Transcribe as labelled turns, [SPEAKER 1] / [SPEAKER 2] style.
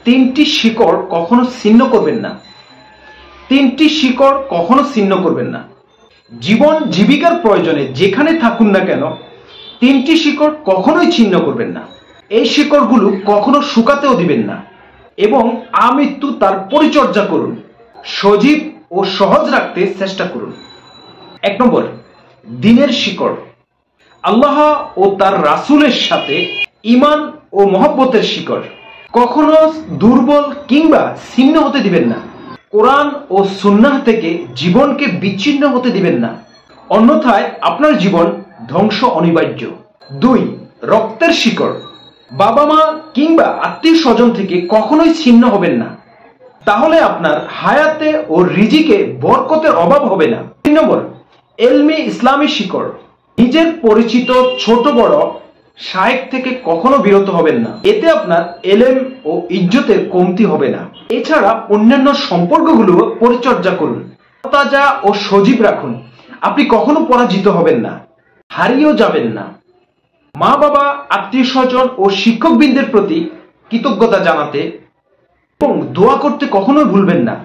[SPEAKER 1] তিনটি শিকড় কখনো ছিন্ন করবেন না। তিনটি শিকড় কখনো ছিন্ন করবেন না। জীবন জীবিকার প্রয়োজনে যেখানে থাকুন না কেন, তিনটি শিকড় কখনোই ছিন্ন করবেন না। এই শিকড়গুলো কখনো শুকাতেও দিবেন না এবং আমৃত্যু তার পরিচর্যা করুন। সজীব ও সহজ রাখতে চেষ্টা করুন। 1 নম্বর, দ্বীনের শিকড়। আল্লাহ ও তার রাসূলের সাথে ঈমান ও মহব্বতের শিকড়। কখনো দুর্বল কিংবা ছিন্ন হতে দিবেন না। কোরআন ও সুন্নাহ থেকে জীবনকে বিচ্ছিন্ন হতে দিবেন না, অন্যথায় আপনার জীবন ধ্বংস অনিবার্য। 2, রক্তের শিকড়। বাবা মা কিংবা আত্মীয় স্বজন থেকে কখনোই ছিন্ন হবেন না, তাহলে আপনার হায়াতে ও রিজিকে বরকতের অভাব হবে না। 3 নম্বর, এলমে ইসলামী শিকড়। নিজের পরিচিত ছোট বড় শায়েখ থেকে কখনো বিরত হবেন না, এতে আপনার এলেম ও ইজ্জতের কমতি হবে না। এছাড়া অন্যান্য সম্পর্কগুলো পরিচর্যা করুন, তাজা ও সজীব রাখুন। আপনি কখনো পরাজিত হবেন না, হারিয়েও যাবেন না। মা বাবা, আত্মীয় স্বজন ও শিক্ষকবৃন্দের প্রতি কৃতজ্ঞতা জানাতে এবং দোয়া করতে কখনোই ভুলবেন না।